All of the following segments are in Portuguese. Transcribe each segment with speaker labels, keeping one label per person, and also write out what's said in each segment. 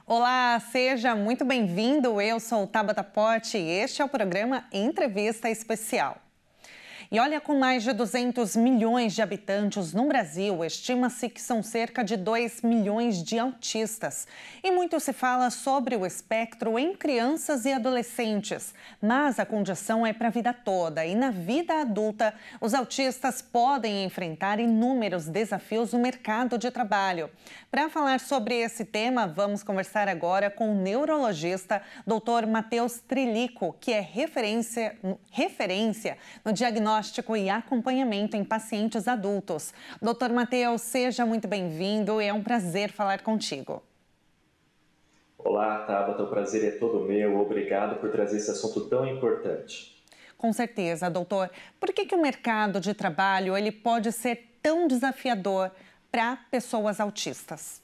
Speaker 1: Olá, seja muito bem-vindo. Eu sou Tabata Pote e este é o programa Entrevista Especial. E olha, com mais de 200 milhões de habitantes no Brasil, estima-se que são cerca de 2 milhões de autistas. E muito se fala sobre o espectro em crianças e adolescentes. Mas a condição é para a vida toda e na vida adulta, os autistas podem enfrentar inúmeros desafios no mercado de trabalho. Para falar sobre esse tema, vamos conversar agora com o neurologista Dr. Matheus Trilico, que é referência no diagnóstico e acompanhamento em pacientes adultos. Dr. Matheus, seja muito bem-vindo. É um prazer falar contigo.
Speaker 2: Olá, Tabata. O prazer é todo meu. Obrigado por trazer esse assunto tão importante.
Speaker 1: Com certeza, doutor. Por que o mercado de trabalho ele pode ser tão desafiador para pessoas autistas?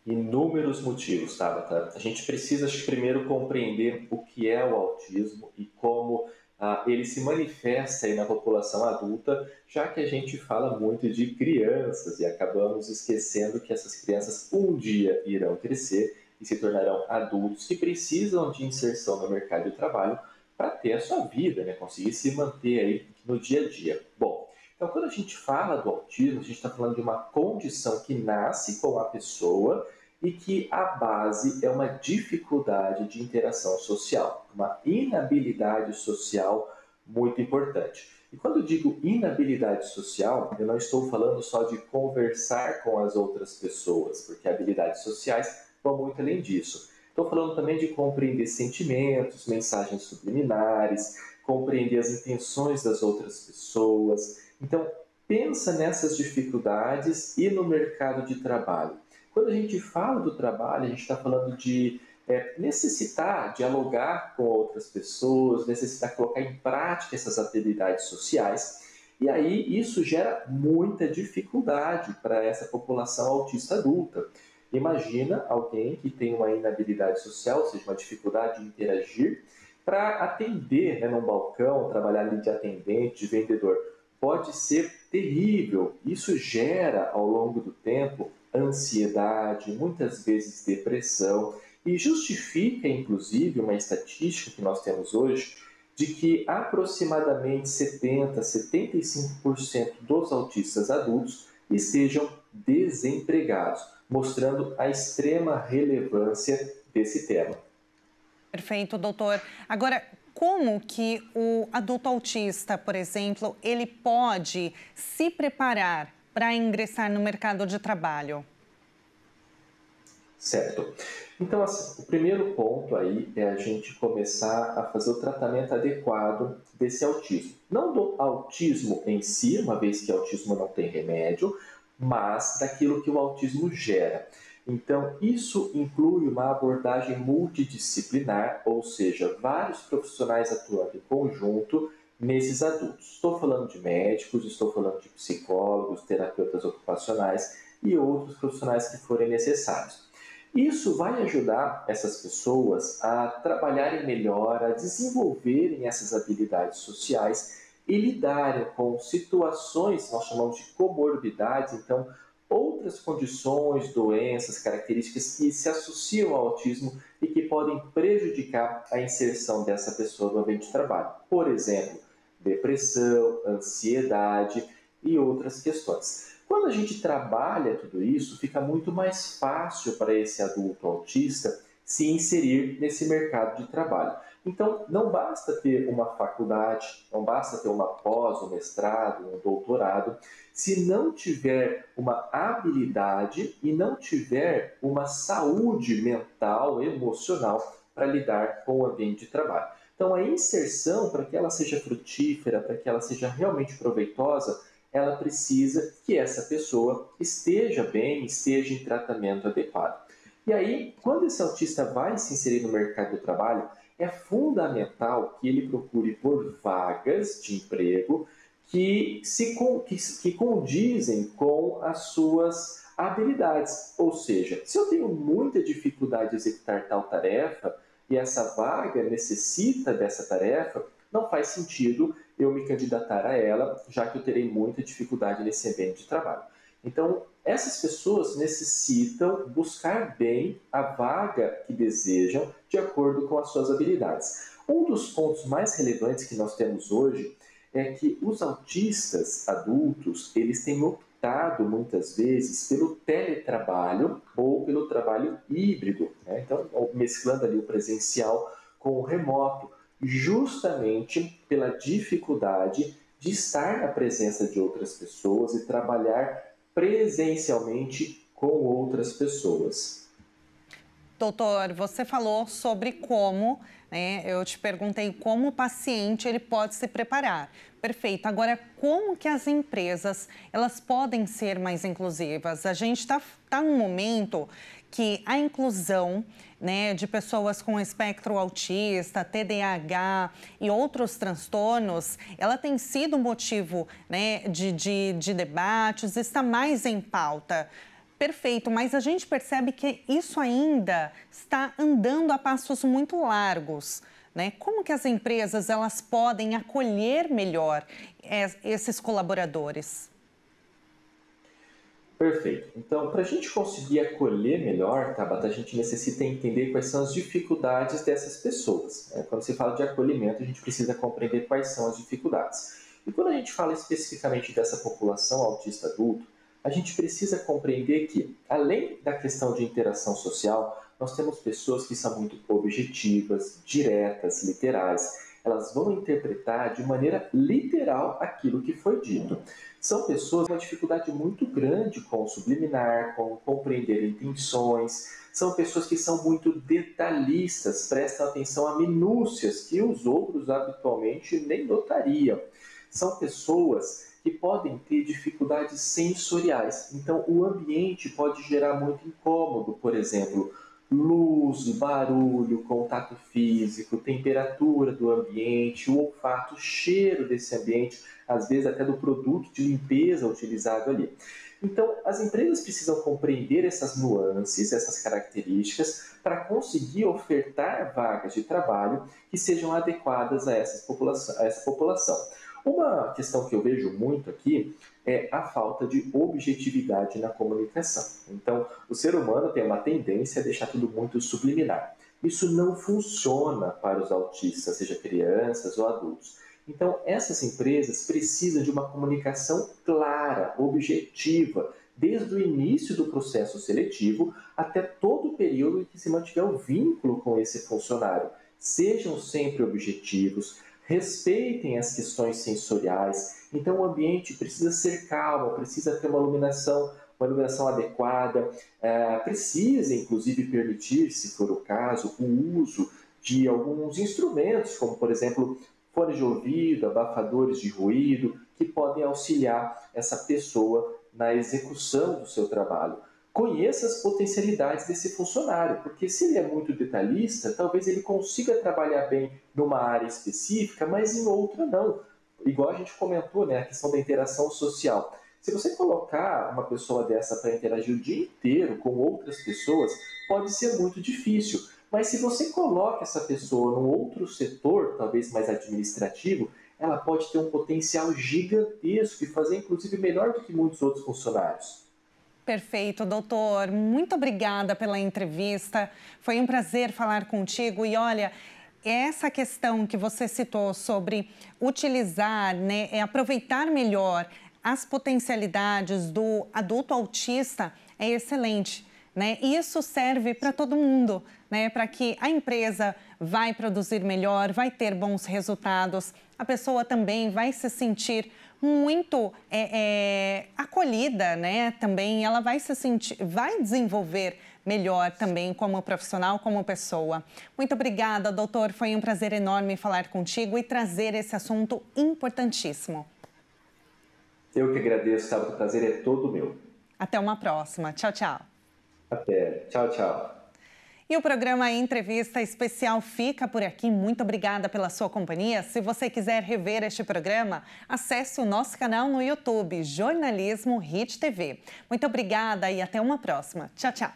Speaker 2: Inúmeros motivos, Tabata. A gente precisa, primeiro compreender o que é o autismo e como ele se manifesta aí na população adulta, já que a gente fala muito de crianças e acabamos esquecendo que essas crianças um dia irão crescer e se tornarão adultos que precisam de inserção no mercado de trabalho para ter a sua vida, né? Conseguir se manter aí no dia a dia. Bom, então quando a gente fala do autismo, a gente está falando de uma condição que nasce com a pessoa e que a base é uma dificuldade de interação social, uma inabilidade social muito importante. E quando eu digo inabilidade social, eu não estou falando só de conversar com as outras pessoas, porque habilidades sociais vão muito além disso. Estou falando também de compreender sentimentos, mensagens subliminares, compreender as intenções das outras pessoas. Então, pensa nessas dificuldades e no mercado de trabalho. Quando a gente fala do trabalho, a gente está falando de necessitar dialogar com outras pessoas, necessitar colocar em prática essas habilidades sociais. E aí isso gera muita dificuldade para essa população autista adulta. Imagina alguém que tem uma inabilidade social, ou seja, uma dificuldade de interagir, para atender, né, num balcão, trabalhar ali de atendente, de vendedor. Pode ser terrível. Isso gera, ao longo do tempo, ansiedade, muitas vezes depressão, e justifica, inclusive, uma estatística que nós temos hoje, de que aproximadamente 70-75% dos autistas adultos estejam desempregados, mostrando a extrema relevância desse tema.
Speaker 1: Perfeito, doutor. Agora, como que o adulto autista, por exemplo, ele pode se preparar para ingressar no mercado de trabalho?
Speaker 2: Certo. Então, assim, o primeiro ponto aí é a gente começar a fazer o tratamento adequado desse autismo. Não do autismo em si, uma vez que autismo não tem remédio, mas daquilo que o autismo gera. Então, isso inclui uma abordagem multidisciplinar, ou seja, vários profissionais atuando em conjunto nesses adultos. Estou falando de médicos, estou falando de psicólogos, terapeutas ocupacionais e outros profissionais que forem necessários. Isso vai ajudar essas pessoas a trabalharem melhor, a desenvolverem essas habilidades sociais e lidarem com situações, nós chamamos de comorbidades, então outras condições, doenças, características que se associam ao autismo e que podem prejudicar a inserção dessa pessoa no ambiente de trabalho. Por exemplo, depressão, ansiedade e outras questões. Quando a gente trabalha tudo isso, fica muito mais fácil para esse adulto autista se inserir nesse mercado de trabalho. Então, não basta ter uma faculdade, não basta ter uma pós, um mestrado, um doutorado, se não tiver uma habilidade e não tiver uma saúde mental, emocional para lidar com o ambiente de trabalho. Então, a inserção, para que ela seja frutífera, para que ela seja realmente proveitosa, ela precisa que essa pessoa esteja bem, esteja em tratamento adequado. E aí, quando esse autista vai se inserir no mercado do trabalho, é fundamental que ele procure por vagas de emprego que condizem com as suas habilidades. Ou seja, se eu tenho muita dificuldade de executar tal tarefa, e essa vaga necessita dessa tarefa, não faz sentido eu me candidatar a ela, já que eu terei muita dificuldade nesse ambiente de trabalho. Então, essas pessoas necessitam buscar bem a vaga que desejam de acordo com as suas habilidades. Um dos pontos mais relevantes que nós temos hoje é que os autistas adultos, eles têm optado muitas vezes pelo teletrabalho ou pelo trabalho híbrido, né? Então, mesclando ali o presencial com o remoto, justamente pela dificuldade de estar na presença de outras pessoas e trabalhar presencialmente com outras pessoas.
Speaker 1: Doutor, você falou sobre como, né? Eu te perguntei como o paciente ele pode se preparar. Perfeito. Agora, como que as empresas elas podem ser mais inclusivas? A gente tá num momento que a inclusão, né, de pessoas com espectro autista, TDAH e outros transtornos, ela tem sido motivo, né, de debates, está mais em pauta. Perfeito, mas a gente percebe que isso ainda está andando a passos muito largos, né? Como que as empresas elas podem acolher melhor esses colaboradores?
Speaker 2: Perfeito. Então, para a gente conseguir acolher melhor, Tabata, a gente necessita entender quais são as dificuldades dessas pessoas, né? Quando se fala de acolhimento, a gente precisa compreender quais são as dificuldades. E quando a gente fala especificamente dessa população autista adulto, a gente precisa compreender que, além da questão de interação social, nós temos pessoas que são muito objetivas, diretas, literais. Elas vão interpretar de maneira literal aquilo que foi dito. São pessoas com uma dificuldade muito grande com o subliminar, com compreender intenções. São pessoas que são muito detalhistas, prestam atenção a minúcias que os outros habitualmente nem notariam. São pessoas que podem ter dificuldades sensoriais. Então, o ambiente pode gerar muito incômodo, por exemplo, luz, barulho, contato físico, temperatura do ambiente, o olfato, o cheiro desse ambiente, às vezes até do produto de limpeza utilizado ali. Então, as empresas precisam compreender essas nuances, essas características, para conseguir ofertar vagas de trabalho que sejam adequadas a essa população. Uma questão que eu vejo muito aqui é a falta de objetividade na comunicação. Então, o ser humano tem uma tendência a deixar tudo muito subliminar. Isso não funciona para os autistas, seja crianças ou adultos. Então, essas empresas precisam de uma comunicação clara, objetiva, desde o início do processo seletivo até todo o período em que se mantiver o vínculo com esse funcionário. Sejam sempre objetivos, respeitem as questões sensoriais. Então, o ambiente precisa ser calmo, precisa ter uma iluminação adequada, precisa, inclusive, permitir, se for o caso, o uso de alguns instrumentos, como, por exemplo, fones de ouvido, abafadores de ruído, que podem auxiliar essa pessoa na execução do seu trabalho. Conheça as potencialidades desse funcionário, porque se ele é muito detalhista, talvez ele consiga trabalhar bem numa área específica, mas em outra não. Igual a gente comentou, né, a questão da interação social. Se você colocar uma pessoa dessa para interagir o dia inteiro com outras pessoas, pode ser muito difícil. Mas se você coloca essa pessoa num outro setor, talvez mais administrativo, ela pode ter um potencial gigantesco e fazer, inclusive, melhor do que muitos outros funcionários.
Speaker 1: Perfeito, doutor. Muito obrigada pela entrevista. Foi um prazer falar contigo. E olha, essa questão que você citou sobre utilizar, né, aproveitar melhor as potencialidades do adulto autista é excelente, né? Isso serve para todo mundo, né? Para que a empresa vai produzir melhor, vai ter bons resultados, a pessoa também vai se sentir muito acolhida, né? Também ela vai se sentir, vai desenvolver melhor também como profissional, como pessoa. Muito obrigada, doutor. Foi um prazer enorme falar contigo e trazer esse assunto importantíssimo.
Speaker 2: Eu que agradeço, Tabata. O prazer é todo meu.
Speaker 1: Até uma próxima. Tchau, tchau.
Speaker 2: Até. Tchau, tchau.
Speaker 1: E o programa Entrevista Especial fica por aqui. Muito obrigada pela sua companhia. Se você quiser rever este programa, acesse o nosso canal no YouTube, Jornalismo Hit TV. Muito obrigada e até uma próxima. Tchau, tchau.